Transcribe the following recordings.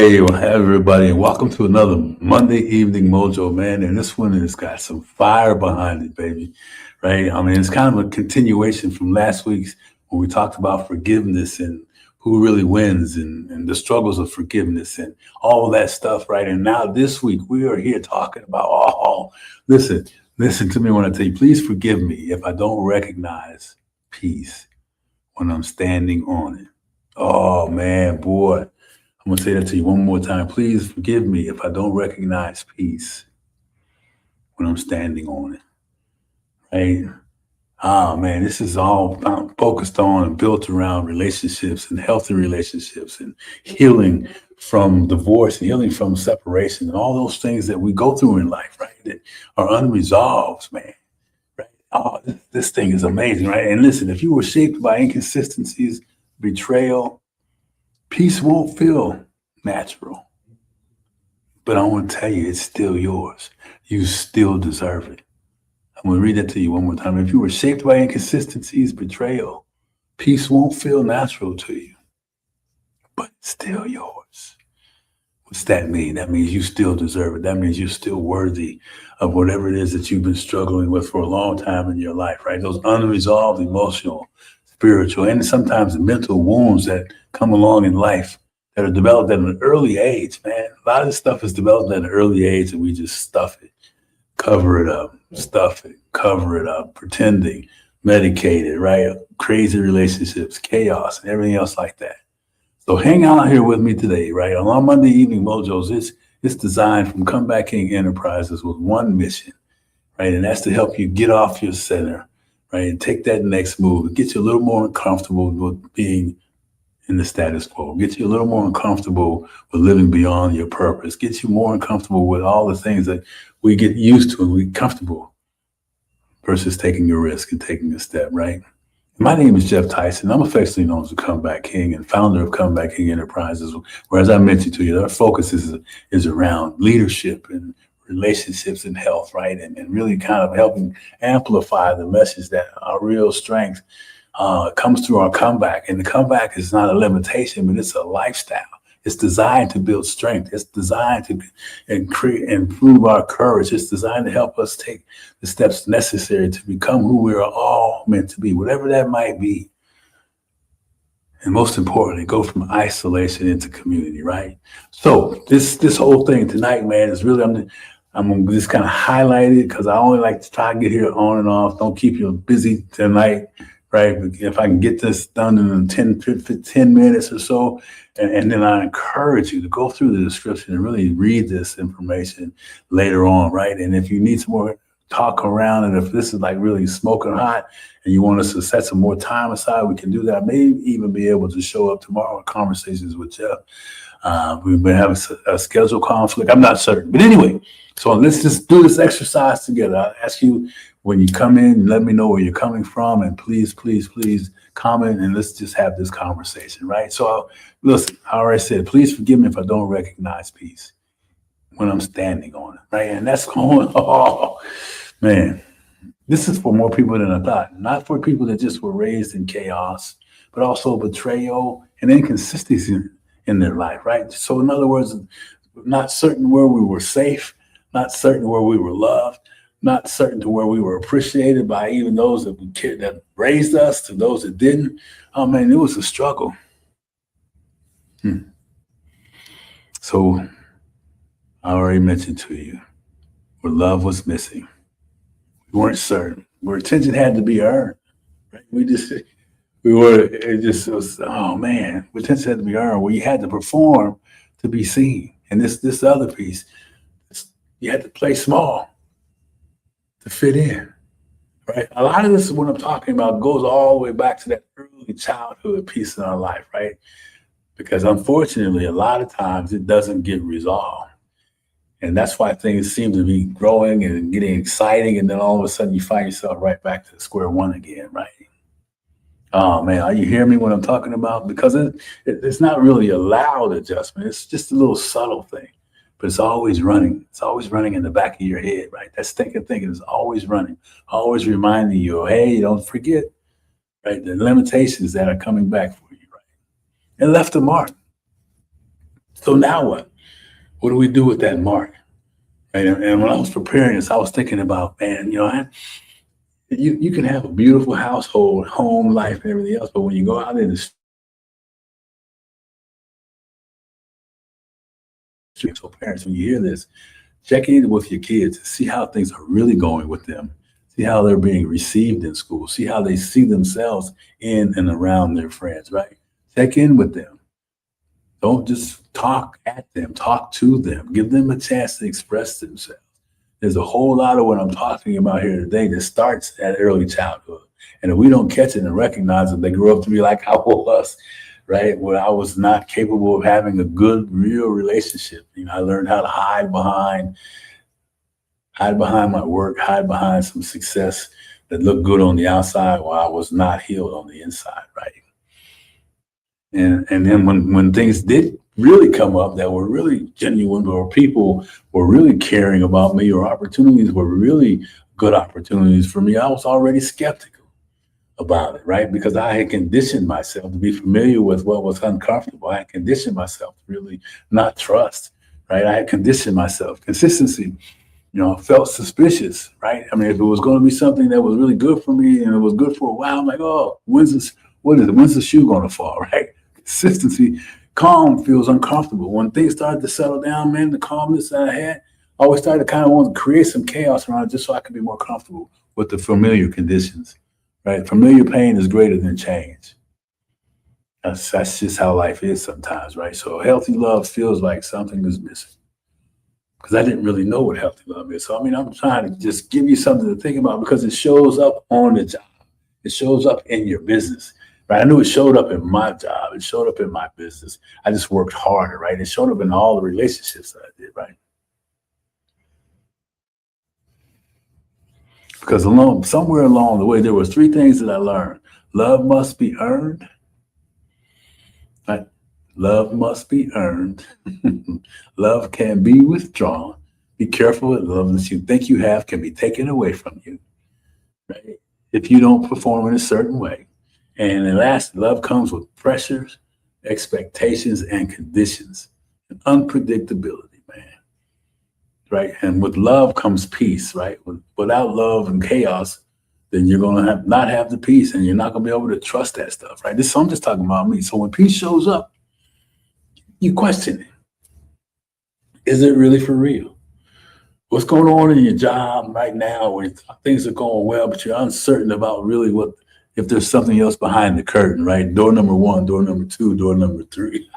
Hey, well, hi, everybody, and welcome to another Monday Evening Mojo, man. And this one has got some fire behind it, baby. Right? I mean, it's kind of a continuation from last week's when we talked about forgiveness and who really wins and the struggles of forgiveness and all that stuff, right? And now this week we are here talking about, listen, listen to me when I tell you, please forgive me if I don't recognize peace when I'm standing on it. Oh, man, boy. I'm gonna say that to you one more time. Please forgive me if I don't recognize peace when I'm standing on it. Right? Ah, man, this is all focused on and built around relationships and healthy relationships and healing from divorce and healing from separation and all those things that we go through in life, right? That are unresolved, man. Right? Oh, this thing is amazing, right? And listen, if you were shaped by inconsistencies, betrayal, peace won't feel natural. But I want to tell you, it's still yours. You still deserve it. I'm going to read that to you one more time. If you were shaped by inconsistencies, betrayal, peace won't feel natural to you, but it's still yours. What's that mean? That means you still deserve it. That means you're still worthy of whatever it is that you've been struggling with for a long time in your life, right? Those unresolved emotional, spiritual, and sometimes mental wounds that come along in life that are developed at an early age, man. A lot of this stuff is developed at an early age and we just stuff it, cover it up, stuff it, cover it up, pretending, medicated, right? Crazy relationships, chaos, and everything else like that. So hang out here with me today, right? On our Monday Evening Mojos, it's designed from Comeback King Enterprises with one mission, right? And that's to help you get off your center, right? And take that next move, get you a little more uncomfortable with being in the status quo, get you a little more uncomfortable with living beyond your purpose, get you more uncomfortable with all the things that we get used to and we comfortable versus taking a risk and taking a step, right? My name is Geoff Tyson. I'm affectionately known as the Comeback King and founder of Comeback King Enterprises, where, as I mentioned to you, our focus is around leadership and relationships and health, right? And really kind of helping amplify the message that our real strength comes through our comeback. And the comeback is not a limitation, but it's a lifestyle. It's designed to build strength. It's designed to improve our courage. It's designed to help us take the steps necessary to become who we are all meant to be, whatever that might be. And most importantly, go from isolation into community, right? So this whole thing tonight, man, is really I'm gonna just kind of highlight it because I only like to try to get here on and off. Don't keep you busy tonight, right? If I can get this done in 10 minutes or so, and then I encourage you to go through the description and really read this information later on, right? And if you need some more talk around, and if this is like really smoking hot and you want us to set some more time aside, we can do that. I may even be able to show up tomorrow in conversations with Geoff. We've been having a schedule conflict. I'm not certain. But anyway, so let's just do this exercise together. I'll ask you when you come in, let me know where you're coming from. And please, please, please comment and let's just have this conversation, right? So listen, I already said, please forgive me if I don't recognize peace when I'm standing on it, right? And that's going, oh, man, this is for more people than I thought. Not for people that just were raised in chaos, but also betrayal and inconsistency in their life, right? So in other words, not certain where we were safe, not certain where we were loved, not certain to where we were appreciated by even those that raised us to those that didn't. Oh man, it was a struggle. So I already mentioned to you where love was missing. We weren't certain. Where attention had to be earned. Right? It was, oh man, attention had to be earned. Where you had to perform to be seen. And this other piece, you had to play small to fit in. Right? A lot of this, what I'm talking about, goes all the way back to that early childhood piece in our life, right? Because unfortunately, a lot of times it doesn't get resolved. And that's why things seem to be growing and getting exciting. And then all of a sudden you find yourself right back to square one again, right? Oh man, are you hearing me when I'm talking about? Because it's not really a loud adjustment. It's just a little subtle thing, but it's always running. It's always running in the back of your head, right? That thinking is always running, always reminding you, hey, don't forget, right? The limitations that are coming back for you, right? And left a mark. So now what? What do we do with that mark? Right? And when I was preparing this, I was thinking about, man, you can have a beautiful household, home life, and everything else, but when you go out in the street, so parents, when you hear this, check in with your kids, see how things are really going with them, see how they're being received in school, see how they see themselves in and around their friends, right? Check in with them. Don't just talk at them, talk to them, give them a chance to express themselves. There's a whole lot of what I'm talking about here today that starts at early childhood. And if we don't catch it and recognize it, they grow up to be like I was, right? Where I was not capable of having a good, real relationship. I learned how to hide behind my work, hide behind some success that looked good on the outside while I was not healed on the inside, right? And then when things did really come up that were really genuine, or people were really caring about me, or opportunities were really good opportunities for me, I was already skeptical about it, right? Because I had conditioned myself to be familiar with what was uncomfortable. I had conditioned myself to really not trust, right? I had conditioned myself. Consistency, felt suspicious, right? I mean, if it was going to be something that was really good for me and it was good for a while, I'm like, oh, what is it? When's the shoe going to fall, right? Consistency, calm feels uncomfortable. When things started to settle down, man, the calmness that I had, I always started to kind of want to create some chaos around it just so I could be more comfortable with the familiar conditions, right? Familiar pain is greater than change. That's just how life is sometimes, right? So healthy love feels like something is missing because I didn't really know what healthy love is. So, I mean, I'm trying to just give you something to think about because it shows up on the job. It shows up in your business, right? I knew it showed up in my job. It showed up in my business. I just worked harder, right? It showed up in all the relationships that I did, right? Because somewhere along the way, there was three things that I learned. Love must be earned, right? Love must be earned. Love can be withdrawn. Be careful that love that you think you have can be taken away from you, right? If you don't perform in a certain way. And then last, love comes with pressures, expectations, and conditions, and unpredictability, man. Right? And with love comes peace, right? Without love and chaos, then you're gonna not have the peace, and you're not gonna be able to trust that stuff, right? So I'm just talking about me. So when peace shows up, you question it. Is it really for real? What's going on in your job right now where things are going well, but you're uncertain about really what if there's something else behind the curtain, right? Door number one, door number two, door number three,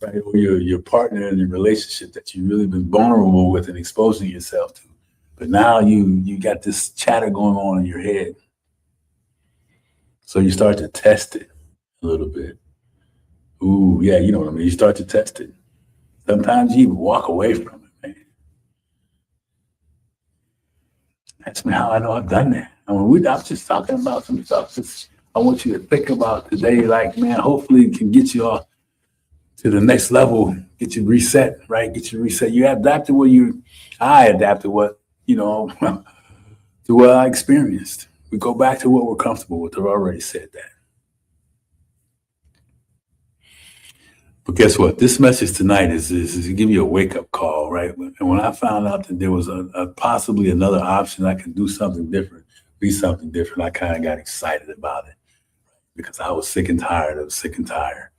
right? Or your partner in your relationship that you've really been vulnerable with and exposing yourself to. But now you got this chatter going on in your head. So you start to test it a little bit. Ooh, yeah, you know what I mean. You start to test it. Sometimes you even walk away from it, man. That's how I know I've done that. I mean, I was just talking about some stuff. I want you to think about today, like, man, hopefully it can get you all to the next level, get you reset, right? Get you reset. I adapted what, to what I experienced. We go back to what we're comfortable with. I've already said that. But guess what? This message tonight is to give you a wake up call, right? And when I found out that there was a possibly another option, I could do something different, be something different, I kind of got excited about it because I was sick and tired of sick and tired.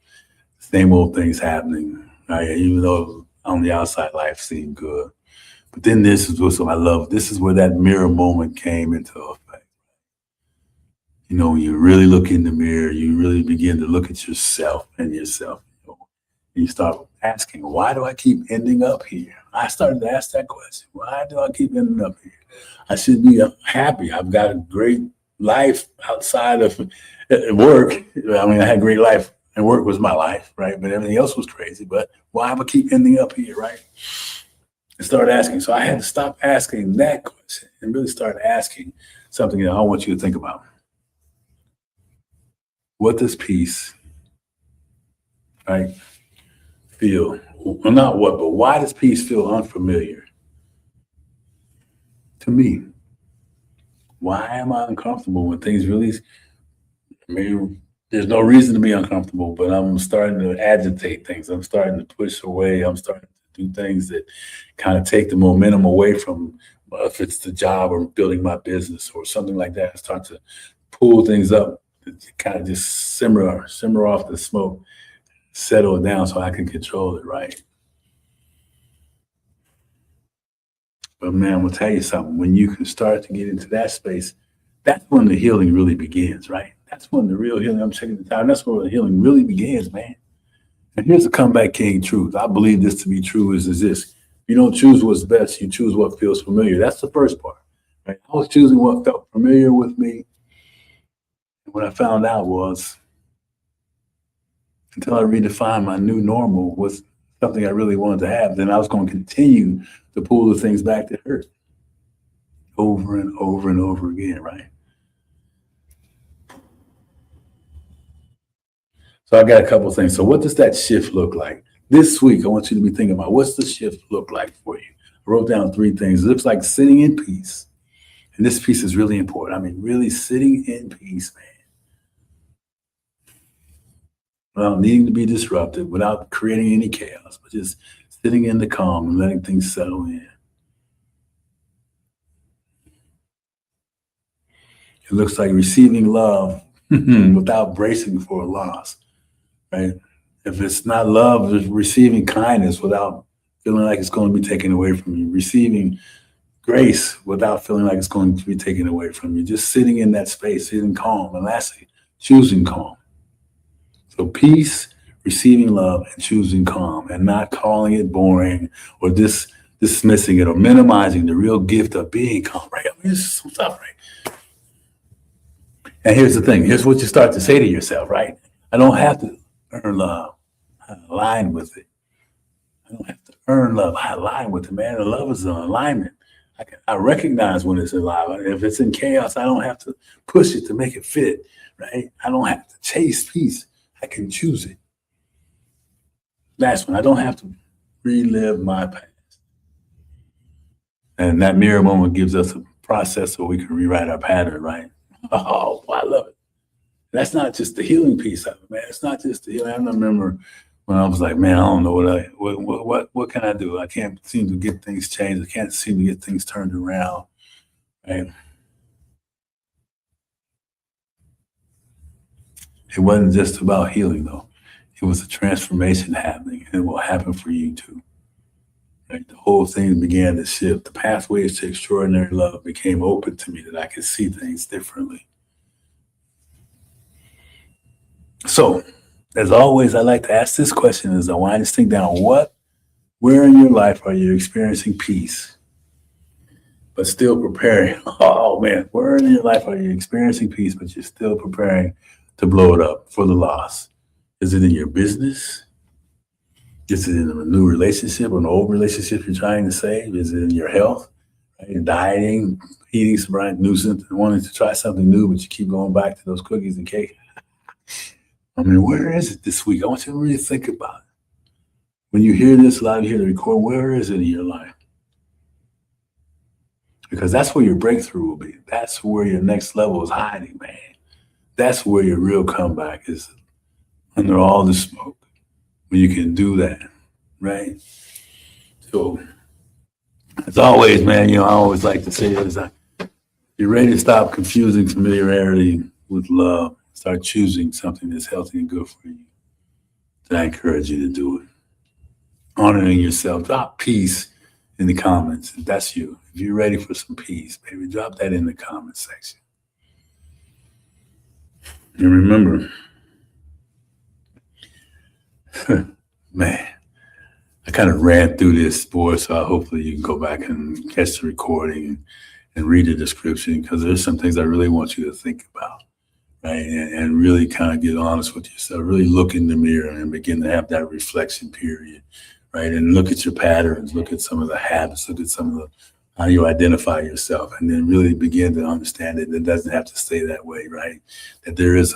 Same old things happening, right? Even though on the outside life seemed good. But then this is what I love. This is where that mirror moment came into effect. When you really look in the mirror, you really begin to look at yourself and yourself. And you start asking, why do I keep ending up here? I started to ask that question. Why do I keep ending up here? I should be happy. I've got a great life outside of work. I mean, I had a great life and work was my life, right? But everything else was crazy. But why do I keep ending up here, right? And start asking. So I had to stop asking that question and really start asking something that I want you to think about. What does peace, right, feel? Well, not what, but why does peace feel unfamiliar to me? Why am I uncomfortable when things really, maybe There's no reason to be uncomfortable, but I'm starting to agitate things. I'm starting to push away. I'm starting to do things that kind of take the momentum away from if it's the job or building my business or something like that. I start to pull things up to kind of just simmer off the smoke, settle it down so I can control it, right? But man, I'm gonna tell you something. When you can start to get into that space, that's when the healing really begins, right? That's when the real healing. I'm checking the time. That's where the healing really begins, man. And here's the comeback king truth. I believe this to be true is this. You don't choose what's best, you choose what feels familiar. That's the first part. Right? I was choosing what felt familiar with me. And what I found out was until I redefined my new normal was something I really wanted to have, then I was going to continue to pull the things back that hurt over and over and over again, right? So I got a couple of things. So what does that shift look like? This week, I want you to be thinking about what's the shift look like for you? I wrote down three things. It looks like sitting in peace. And this piece is really important. I mean, really sitting in peace, man. Without needing to be disrupted, without creating any chaos, but just sitting in the calm and letting things settle in. It looks like receiving love without bracing for a loss, right? If it's not love, it's receiving kindness without feeling like it's going to be taken away from you, receiving grace without feeling like it's going to be taken away from you, just sitting in that space, sitting calm. And lastly, choosing calm. So peace, receiving love, and choosing calm, and not calling it boring or dismissing it or minimizing the real gift of being calm, right? I mean, it's some stuff, right? And here's the thing. Here's what you start to say to yourself, right? I don't have to earn love. I align with it. I don't have to earn love. I align with it, man. The love is an alignment. I recognize when it's alive. If it's in chaos, I don't have to push it to make it fit, right? I don't have to chase peace. I can choose it. Last one, I don't have to relive my past. And that mirror moment gives us a process so we can rewrite our pattern, right? Oh, I love it. That's not just the healing piece of it, man. It's not just the healing. I remember when I was like, man, I don't know what can I do? I can't seem to get things changed. I can't seem to get things turned around. Right? It wasn't just about healing though. It was a transformation happening, and it will happen for you too. Right? The whole thing began to shift. The pathways to extraordinary love became open to me that I could see things differently. So, as always, I like to ask this question as I wind this thing down. Where in your life are you experiencing peace, but still preparing? Oh man, where in your life are you experiencing peace, but you're still preparing to blow it up for the loss? Is it in your business? Is it in a new relationship or an old relationship you're trying to save? Is it in your health? Right? Dieting, eating some right nuisance, and wanting to try something new, but you keep going back to those cookies and cake? I mean, where is it this week? I want you to really think about it. When you hear this live, you hear the record, where is it in your life? Because that's where your breakthrough will be. That's where your next level is hiding, man. That's where your real comeback is, under all the smoke, when you can do that, right? So, as always, man, I always like to say this, you're ready to stop confusing familiarity with love. Start choosing something that's healthy and good for you. Then I encourage you to do it. Honoring yourself. Drop peace in the comments. If that's you. If you're ready for some peace, baby, drop that in the comment section. And remember, man, I kind of ran through this, boy, so hopefully you can go back and catch the recording and read the description, because there's some things I really want you to think about, right? And really kind of get honest with yourself, really look in the mirror and begin to have that reflection period, right? And look at your patterns, look at some of the habits, look at some of the how you identify yourself, and then really begin to understand that it doesn't have to stay that way, right? That there is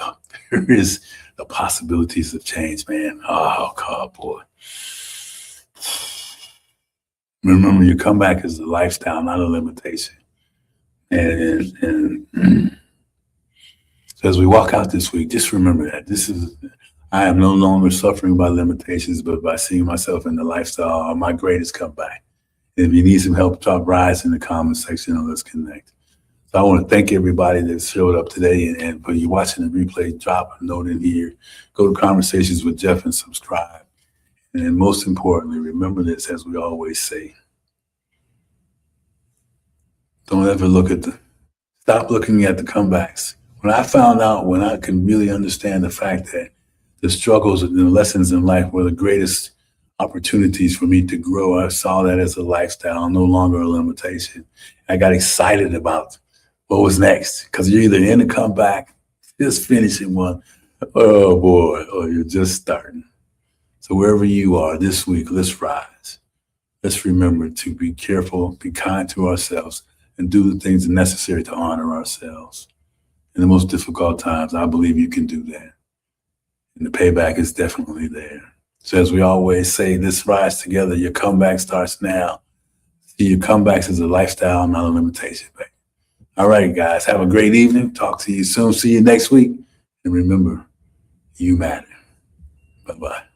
the possibilities of change, man. Oh God, boy. Remember, your comeback is a lifestyle, not a limitation. And So as we walk out this week, just remember that I am no longer suffering by limitations, but by seeing myself in the lifestyle of my greatest comeback. And if you need some help, drop rise in the comment section and let's connect. So I want to thank everybody that showed up today. And for you watching the replay, drop a note in here. Go to Conversations with Geoff and subscribe. And then most importantly, remember this, as we always say, don't ever stop looking at the comebacks. When I could really understand the fact that the struggles and the lessons in life were the greatest opportunities for me to grow, I saw that as a lifestyle, no longer a limitation. I got excited about what was next, because you're either in a comeback, just finishing one, oh boy, or you're just starting. So wherever you are this week, let's rise. Let's remember to be careful, be kind to ourselves, and do the things necessary to honor ourselves. In the most difficult times, I believe you can do that. And the payback is definitely there. So as we always say, let's rise together. Your comeback starts now. See your comebacks as a lifestyle, not a limitation, baby. All right, guys, have a great evening. Talk to you soon. See you next week. And remember, you matter. Bye-bye.